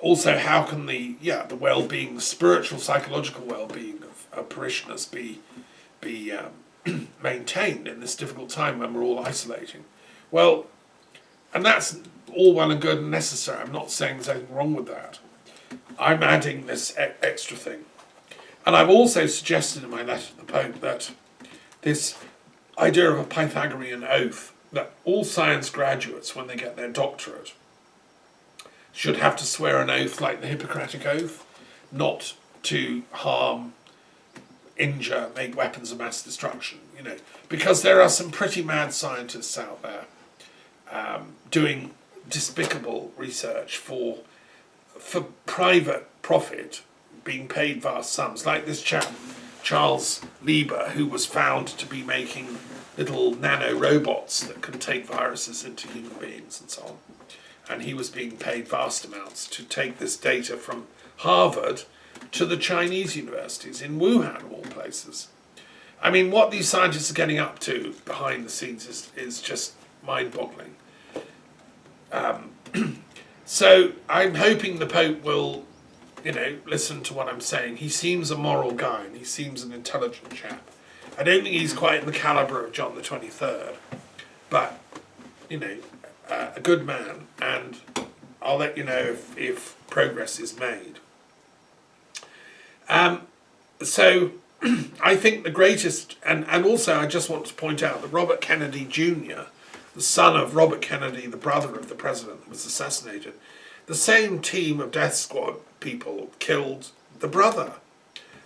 Also, how can the well-being, the spiritual, psychological well-being of parishioners be maintained in this difficult time when we're all isolating? Well, and that's all well and good and necessary. I'm not saying there's anything wrong with that. I'm adding this extra thing. And I've also suggested in my letter to the Pope that this idea of a Pythagorean oath, that all science graduates, when they get their doctorate, should have to swear an oath like the Hippocratic Oath, not to harm, injure, make weapons of mass destruction, because there are some pretty mad scientists out there doing despicable research for private profit, being paid vast sums, like this chap Charles Lieber, who was found to be making little nano robots that can take viruses into human beings and so on, and he was being paid vast amounts to take this data from Harvard to the Chinese universities in Wuhan, of all places. I mean, what these scientists are getting up to behind the scenes is just mind-boggling. So I'm hoping the Pope will, listen to what I'm saying. He seems a moral guy, and he seems an intelligent chap. I don't think he's quite in the calibre of John the 23rd, but, a good man, and I'll let you know if progress is made. So I think the greatest, and also I just want to point out that Robert Kennedy Jr., the son of Robert Kennedy, the brother of the president, was assassinated. The same team of death squad people killed the brother.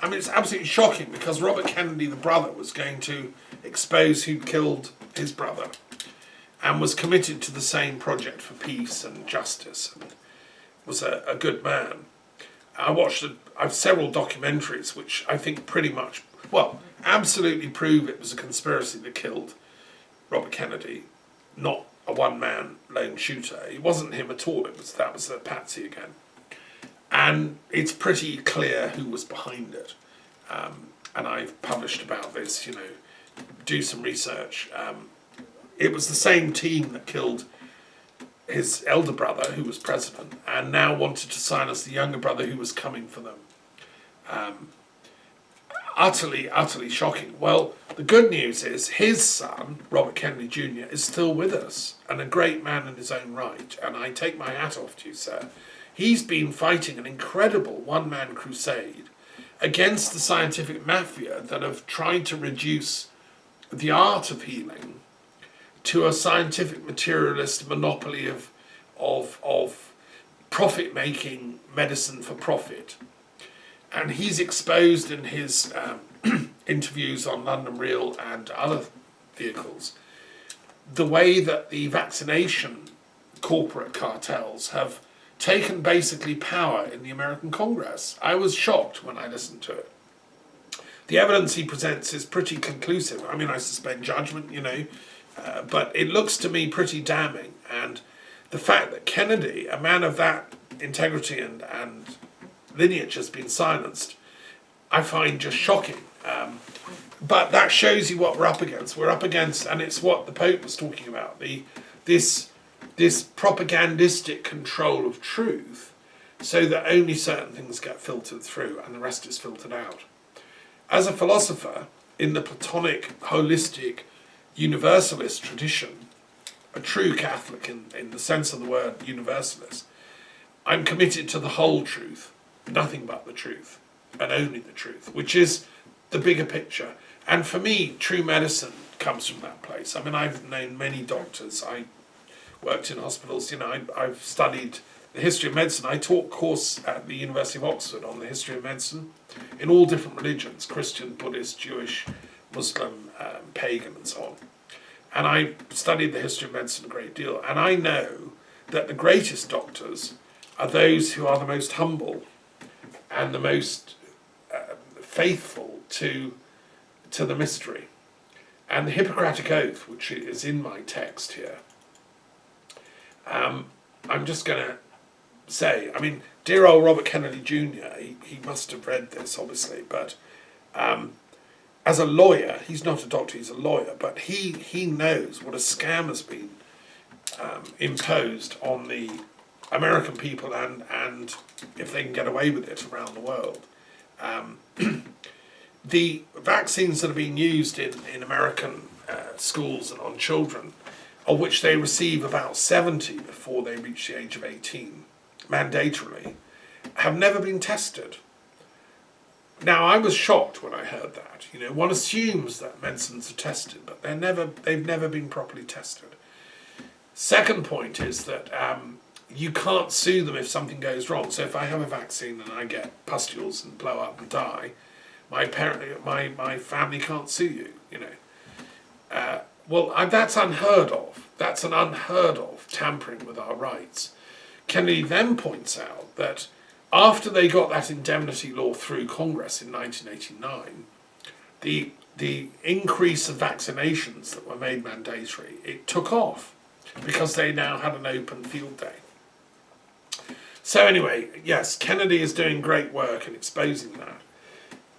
I mean, it's absolutely shocking, because Robert Kennedy, the brother, was going to expose who killed his brother and was committed to the same project for peace and justice, and was a good man. I've several documentaries which I think pretty much, absolutely prove it was a conspiracy that killed Robert Kennedy, not a one-man lone shooter. It wasn't him at all. That was a patsy again. And it's pretty clear who was behind it. And I've published about this, do some research. It was the same team that killed his elder brother, who was president, and now wanted to silence the younger brother who was coming for them. Utterly, utterly shocking. Well, the good news is his son, Robert Kennedy Jr., is still with us, and a great man in his own right, and I take my hat off to you, sir. He's been fighting an incredible one-man crusade against the scientific mafia that have tried to reduce the art of healing to a scientific materialist monopoly of profit-making medicine for profit. And he's exposed in his interviews on London Real and other vehicles the way that the vaccination corporate cartels have taken basically power in the American Congress. I was shocked when I listened to it. The evidence he presents is pretty conclusive. I mean, I suspend judgment, but it looks to me pretty damning. And the fact that Kennedy, a man of that integrity and lineage, has been silenced, I find just shocking. But that shows you what we're up against. We're up against, and it's what the Pope was talking about, this propagandistic control of truth, so that only certain things get filtered through and the rest is filtered out. As a philosopher, in the Platonic, holistic, universalist tradition, a true Catholic in the sense of the word universalist, I'm committed to the whole truth, nothing but the truth, and only the truth, which is the bigger picture. And for me, true medicine comes from that place. I mean, I've known many doctors. I worked in hospitals. I've studied the history of medicine. I taught a course at the University of Oxford on the history of medicine in all different religions, Christian, Buddhist, Jewish, Muslim, pagan, and so on. And I studied the history of medicine a great deal. And I know that the greatest doctors are those who are the most humble and the most faithful to the mystery. And the Hippocratic Oath, which is in my text here, I'm just going to say, I mean, dear old Robert Kennedy Jr., he must have read this, obviously, but as a lawyer, he's not a doctor, he's a lawyer, but he knows what a scam has been imposed on the American people and if they can get away with it around the world. The vaccines that are being used in American schools and on children, of which they receive about 70 before they reach the age of 18, mandatorily, have never been tested. Now, I was shocked when I heard that. You know, one assumes that medicines are tested, but they've never been properly tested. Second point is that you can't sue them if something goes wrong. So if I have a vaccine and I get pustules and blow up and die, my family can't sue you. You know, that's unheard of. That's an unheard of tampering with our rights. Kennedy then points out that after they got that indemnity law through Congress in 1989, the increase of vaccinations that were made mandatory, it took off because they now had an open field day. So anyway, yes, Kennedy is doing great work in exposing that.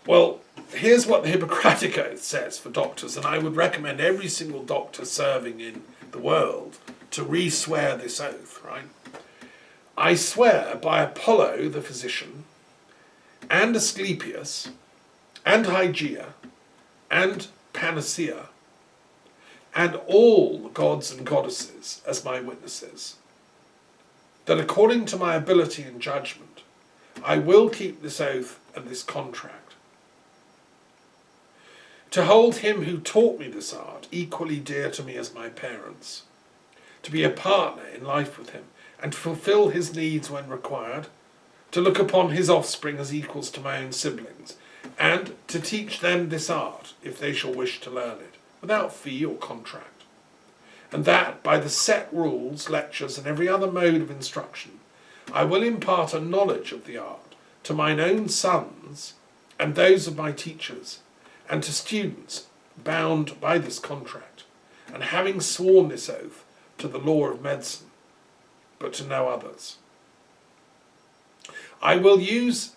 Well, here's what the Hippocratic Oath says for doctors, and I would recommend every single doctor serving in the world to re-swear this oath, right? I swear by Apollo the physician, and Asclepius, and Hygeia, and Panacea, and all the gods and goddesses as my witnesses, that according to my ability and judgment, I will keep this oath and this contract, to hold him who taught me this art equally dear to me as my parents, to be a partner in life with him, and to fulfill his needs when required, to look upon his offspring as equals to my own siblings, and to teach them this art, if they shall wish to learn it, without fee or contract, and that, by the set rules, lectures, and every other mode of instruction, I will impart a knowledge of the art to mine own sons and those of my teachers, and to students bound by this contract, and having sworn this oath to the law of medicine, but to no others. I will use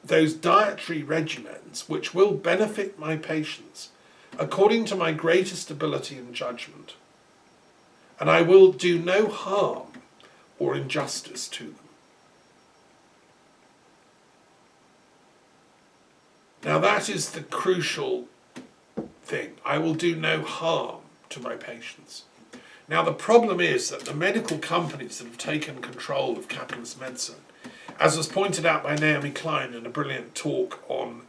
those dietary regimens which will benefit my patients according to my greatest ability and judgment, and I will do no harm or injustice to them. Now that is the crucial thing. I will do no harm to my patients. Now the problem is that the medical companies that have taken control of capitalist medicine, as was pointed out by Naomi Klein in a brilliant talk on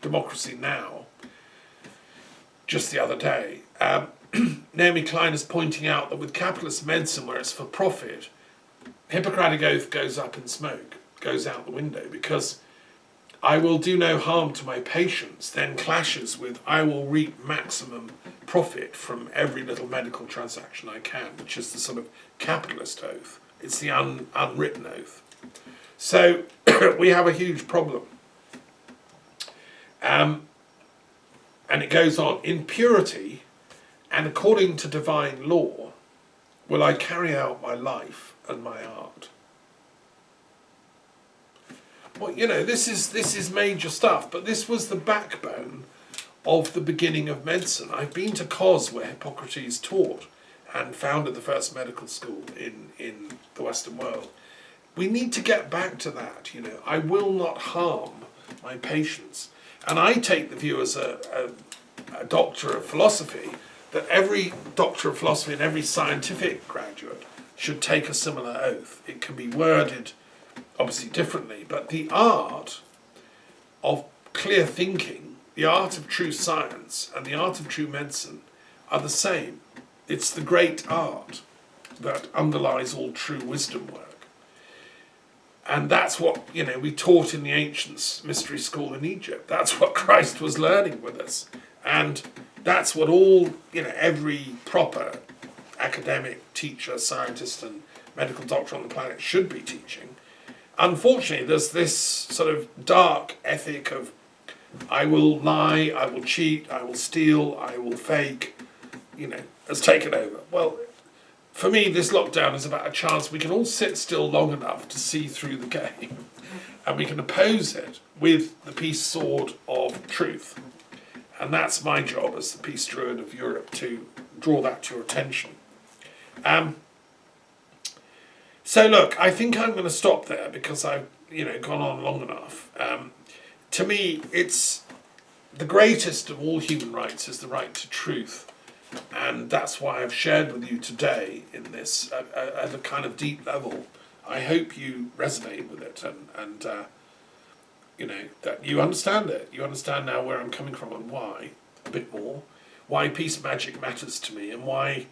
Democracy Now! Just the other day, Naomi Klein is pointing out that with capitalist medicine, where it's for profit, Hippocratic Oath goes up in smoke, goes out the window, because I will do no harm to my patients then clashes with I will reap maximum profit from every little medical transaction I can, which is the sort of capitalist oath. It's the unwritten oath. So we have a huge problem. And it goes on, in purity and according to divine law will I carry out my life and my art. Well, you know, this is major stuff, but this was the backbone of the beginning of medicine. I've been to Cos, where Hippocrates taught and founded the first medical school in the Western world. We need to get back to that, you know. I will not harm my patients. And I take the view as a doctor of philosophy that every doctor of philosophy and every scientific graduate should take a similar oath. It can be worded obviously differently, but the art of clear thinking, the art of true science, and the art of true medicine are the same. It's the great art that underlies all true wisdom work. And that's what, you know, we taught in the ancient mystery school in Egypt. That's what Christ was learning with us. And that's what all, you know, every proper academic, teacher, scientist, and medical doctor on the planet should be teaching. Unfortunately, there's this sort of dark ethic of I will lie, I will cheat, I will steal, I will fake, you know, has taken over. Well, for me, this lockdown is about a chance we can all sit still long enough to see through the game, and we can oppose it with the peace sword of truth. And that's my job as the peace druid of Europe, to draw that to your attention. So look, I think I'm going to stop there because I've gone on long enough. To me, it's the greatest of all human rights is the right to truth, and that's why I've shared with you today in this at a kind of deep level. I hope you resonate with it, and that you understand it. You understand now where I'm coming from and why a bit more, why peace magic matters to me, and why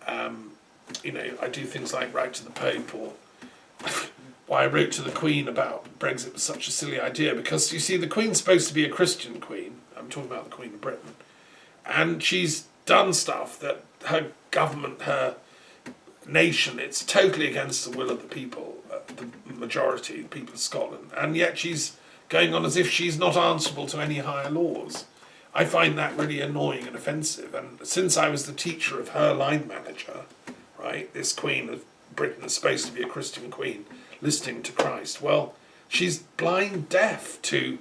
I do things like write to the Pope, or why I wrote to the Queen about Brexit was such a silly idea, because you see the Queen's supposed to be a Christian Queen. I'm talking about the Queen of Britain, and she's done stuff that her government, her nation, it's totally against the will of the people, the majority, the people of Scotland, and yet she's going on as if she's not answerable to any higher laws. I find that really annoying and offensive, and since I was the teacher of her line manager, right, this Queen of Britain is supposed to be a Christian Queen, listening to Christ, well, she's blind deaf to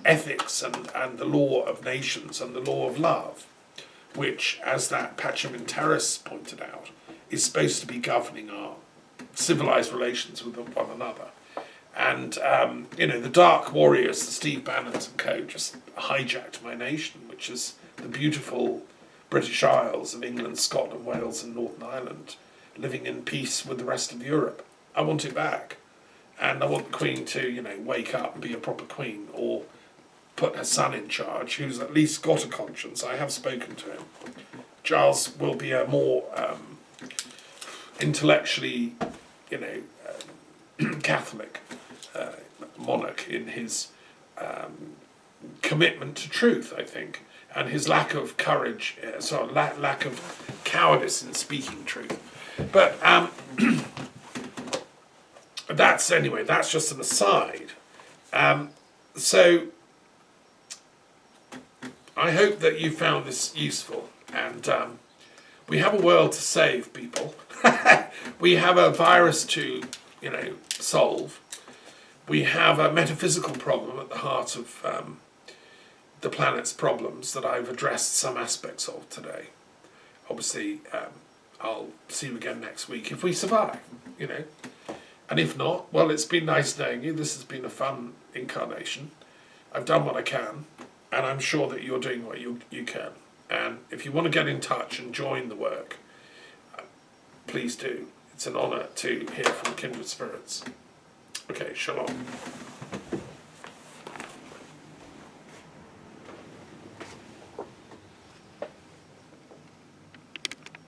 ethics and the law of nations and the law of love, which, as that Pacem and Terris pointed out, is supposed to be governing our civilized relations with one another. And, the Dark Warriors, the Steve Bannons and co, just hijacked my nation, which is the beautiful British Isles of England, Scotland, Wales and Northern Ireland, living in peace with the rest of Europe. I want it back. And I want the Queen to, wake up and be a proper Queen, or put her son in charge, who's at least got a conscience. I have spoken to him. Giles will be a more intellectually, Catholic monarch in his commitment to truth, I think, and his lack of courage, lack of cowardice in speaking truth. But that's just an aside. So I hope that you found this useful, and we have a world to save, people. We have a virus to, solve. We have a metaphysical problem at the heart of the planet's problems that I've addressed some aspects of today. Obviously, I'll see you again next week if we survive, And if not, well, it's been nice knowing you. This has been a fun incarnation. I've done what I can, and I'm sure that you're doing what you can. And if you want to get in touch and join the work, please do. It's an honour to hear from kindred spirits. Okay, shalom.